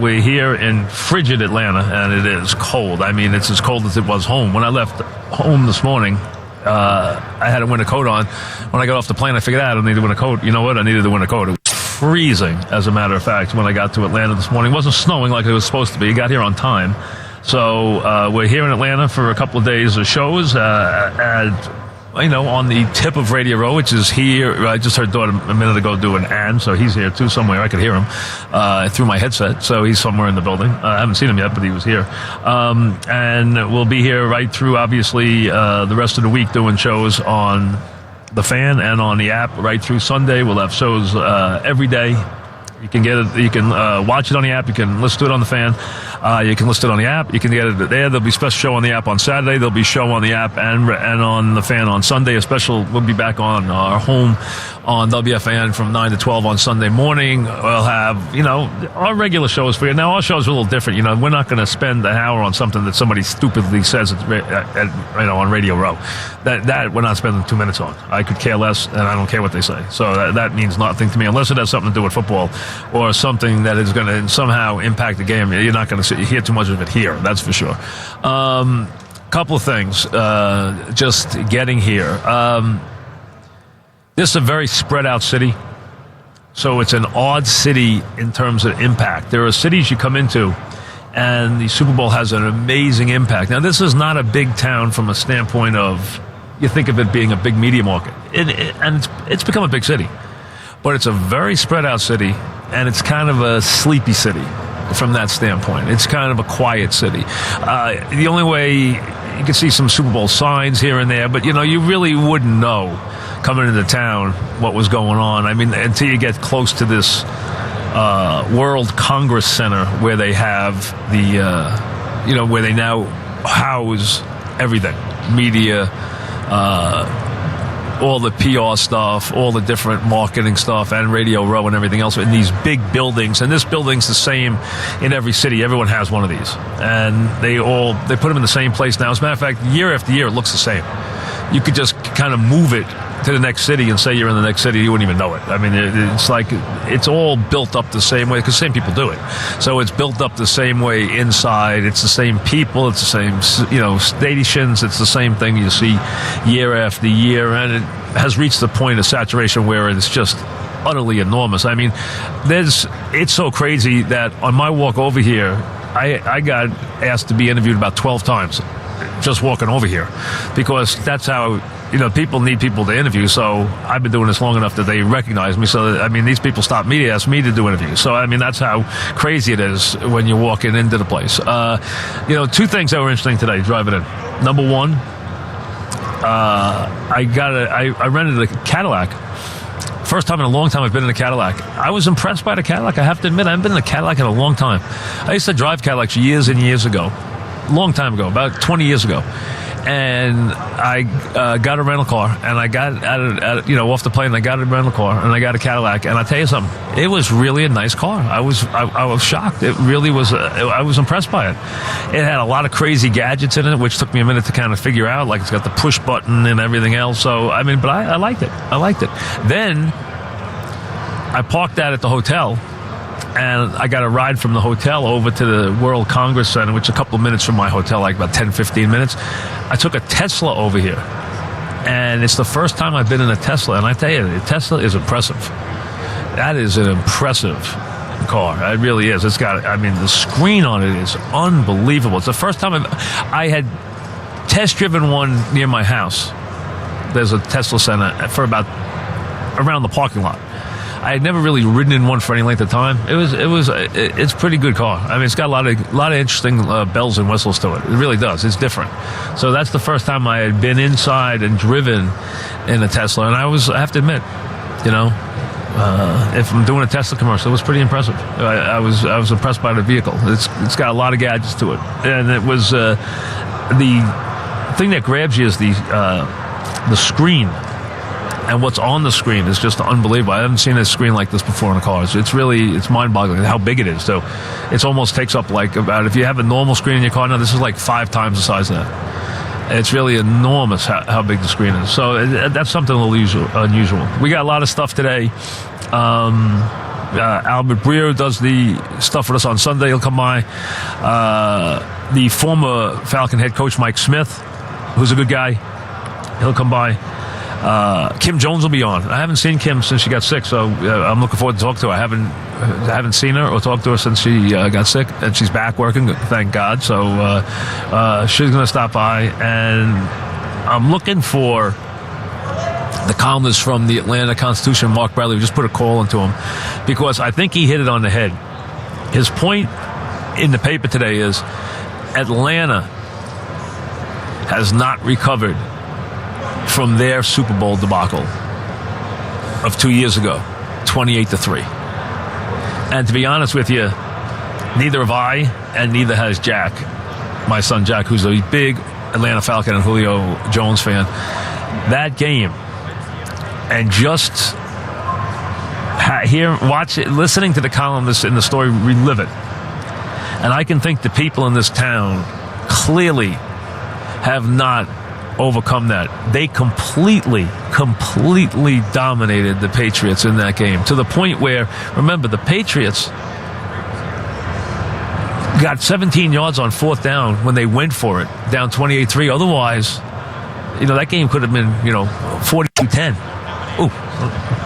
we're here in frigid Atlanta, and it is cold. I mean, it's as cold as it was home. When I left home this morning, I had a winter coat on. When I got off the plane, I figured out I don't need to winter coat. You know what? I needed the winter coat. It was freezing, as a matter of fact, when I got to Atlanta this morning. It wasn't snowing like it was supposed to be. It got here on time. So we're here in Atlanta for a couple of days of shows, and on the tip of Radio Row, which is here. I just heard Daughter a minute ago do an "and," so he's here too somewhere. I could hear him through my headset, so he's somewhere in the building. I haven't seen him yet, but he was here. And we'll be here right through, obviously, the rest of the week doing shows on the Fan and on the app right through Sunday. We'll have shows every day. You can get it. You can watch it on the app. You can listen to it on the Fan. You can listen to it on the app. You can get it there. There'll be a special show on the app on Saturday. There'll be a show on the app and on the Fan on Sunday. We'll be back on our home on WFAN from 9 to 12 on Sunday morning. We'll have, our regular shows for you. Now, our shows are a little different. We're not going to spend an hour on something that somebody stupidly says on Radio Row. That we're not spending 2 minutes on. I could care less, and I don't care what they say. So that means nothing to me, unless it has something to do with football or something that is going to somehow impact the game. You're not going to hear too much of it here, that's for sure. Couple of things, just getting here. This is a very spread out city, so it's an odd city in terms of impact. There are cities you come into, and the Super Bowl has an amazing impact. Now, this is not a big town from a standpoint of, you think of it being a big media market, and it's become a big city. But it's a very spread out city, and it's kind of a sleepy city from that standpoint. It's kind of a quiet city. The only way, you can see some Super Bowl signs here and there, but you really wouldn't know coming into town what was going on. I mean, until you get close to this World Congress Center where they have the, where they now house everything, media, all the PR stuff, all the different marketing stuff, and Radio Row and everything else in these big buildings. And this building's the same in every city. Everyone has one of these. And they put them in the same place now. As a matter of fact, year after year, it looks the same. You could just kind of move it to the next city and say you're in the next city. You wouldn't even know it. I mean, it's like it's all built up the same way, because the same people do it. So it's built up the same way inside. It's the same people. It's the same, stations. It's the same thing you see year after year, and it has reached the point of saturation where it's just utterly enormous. I mean, it's so crazy that on my walk over here, I got asked to be interviewed about 12 times just walking over here, because that's how, people need people to interview. So I've been doing this long enough that they recognize me. So, these people stop me to ask me to do interviews. So, that's how crazy it is when you're walking into the place. Two things that were interesting today driving in. Number one, I rented a Cadillac. First time in a long time I've been in a Cadillac. I was impressed by the Cadillac. I have to admit, I haven't been in a Cadillac in a long time. I used to drive Cadillacs years and years ago. Long time ago, about 20 years ago. And I got a rental car, and I got off the plane. I got a rental car, and I got a Cadillac. And I tell you something, it was really a nice car. I was shocked. It really was. I was impressed by it. It had a lot of crazy gadgets in it, which took me a minute to kind of figure out. Like, it's got the push button and everything else. So but I liked it. I liked it. Then I parked that at the hotel. And I got a ride from the hotel over to the World Congress Center, which is a couple of minutes from my hotel, like about 10, 15 minutes. I took a Tesla over here. And it's the first time I've been in a Tesla. And I tell you, the Tesla is impressive. That is an impressive car. It really is. It's got, the screen on it is unbelievable. It's the first time I had test driven one near my house. There's a Tesla center for around the parking lot. I had never really ridden in one for any length of time. It's a pretty good car. It's got a lot of interesting bells and whistles to it. It really does. It's different. So that's the first time I had been inside and driven in a Tesla, and I have to admit, if I'm doing a Tesla commercial, it was pretty impressive. I was impressed by the vehicle. It's got a lot of gadgets to it, and it was the thing that grabs you is the screen. And what's on the screen is just unbelievable. I haven't seen a screen like this before in a car. It's mind-boggling how big it is. So it almost takes up if you have a normal screen in your car now, this is like 5 times the size of that. It's really enormous how big the screen is. So that's something a little unusual. We got a lot of stuff today. Albert Breer does the stuff with us on Sunday. He'll come by. The former Falcon head coach, Mike Smith, who's a good guy, he'll come by. Kim Jones will be on. I haven't seen Kim since she got sick, so I'm looking forward to talk to her. I haven't seen her or talked to her since she got sick, and she's back working, thank God. So she's going to stop by, and I'm looking for the columnist from the Atlanta Constitution, Mark Bradley. We just put a call into him because I think he hit it on the head. His point in the paper today is Atlanta has not recovered from their Super Bowl debacle of 2 years ago, 28-3. And to be honest with you, neither have I, and neither has Jack, my son Jack, who's a big Atlanta Falcon and Julio Jones fan. That game, and just watch it, listening to the columnists in the story, relive it. And I can think the people in this town clearly have not overcome that. They completely dominated the Patriots in that game, to the point where, remember, the Patriots got 17 yards on fourth down when they went for it, down 28-3. Otherwise, that game could have been, 42-10. Ooh,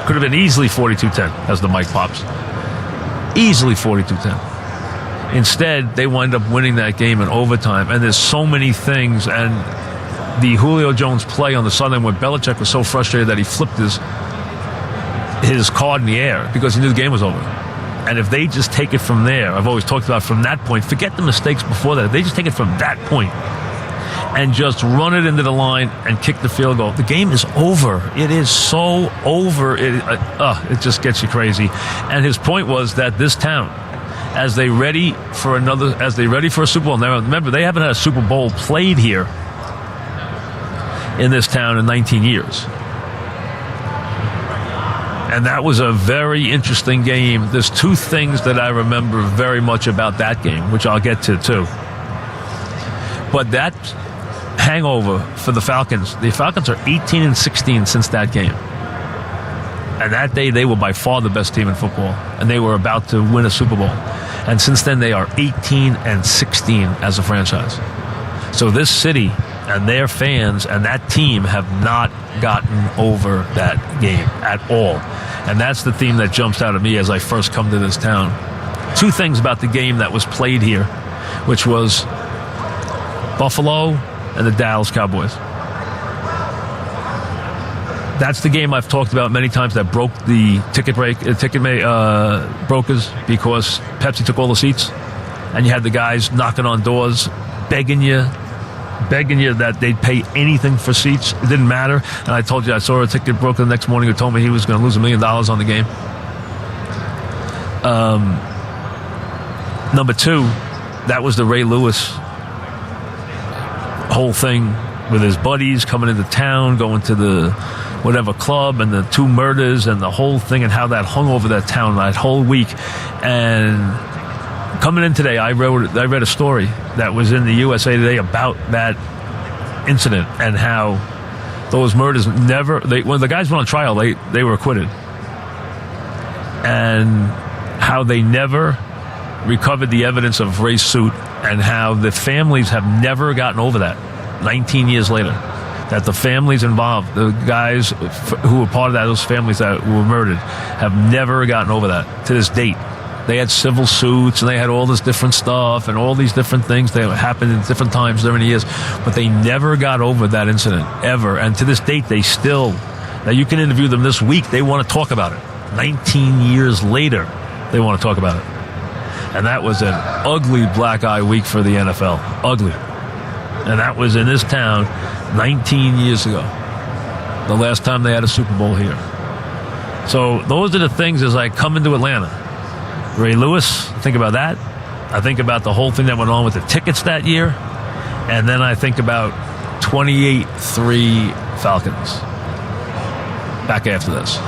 could have been easily 42-10 as the mic pops. Easily 42-10. Instead, they wind up winning that game in overtime. And there's so many things. And the Julio Jones play on the sideline where Belichick was so frustrated that he flipped his card in the air because he knew the game was over. And if they just take it from there, I've always talked about from that point, forget the mistakes before that. If they just take it from that point and just run it into the line and kick the field goal, the game is over. It is so over. It just gets you crazy. And his point was that this town, as they ready for a Super Bowl. Now, remember, they haven't had a Super Bowl played here in this town in 19 years. And that was a very interesting game. There's two things that I remember very much about that game, which I'll get to too. But that hangover for the Falcons are 18-16 since that game. And that day, they were by far the best team in football. And they were about to win a Super Bowl. And since then, they are 18-16 as a franchise. So this city and their fans and that team have not gotten over that game at all. And that's the theme that jumps out at me as I first come to this town. Two things about the game that was played here, which was Buffalo and the Dallas Cowboys. That's the game I've talked about many times that broke the ticket brokers because Pepsi took all the seats, and you had the guys knocking on doors, begging you that they'd pay anything for seats. It didn't matter. And I told you I saw a ticket broker the next morning who told me he was going to lose $1 million on the game. Number two, that was the Ray Lewis whole thing with his buddies coming into town, going to the whatever club, and the two murders and the whole thing, and how that hung over that town that whole week. And coming in today, I read a story that was in the USA Today about that incident and how those murders when the guys went on trial, they were acquitted, and how they never recovered the evidence of Ray's suit, and how the families have never gotten over that 19 years later. That the families involved, the guys who were part of those families that were murdered, have never gotten over that to this date. They had civil suits, and they had all this different stuff and all these different things that happened in different times during the years, but they never got over that incident, ever. And to this date, they still, now you can interview them this week, they want to talk about it. 19 years later, they want to talk about it. And that was an ugly black eye week for the NFL. Ugly. And that was in this town 19 years ago, the last time they had a Super Bowl here. So those are the things as I come into Atlanta. Ray Lewis, think about that. I think about the whole thing that went on with the tickets that year. And then I think about 28-3 Falcons. Back after this.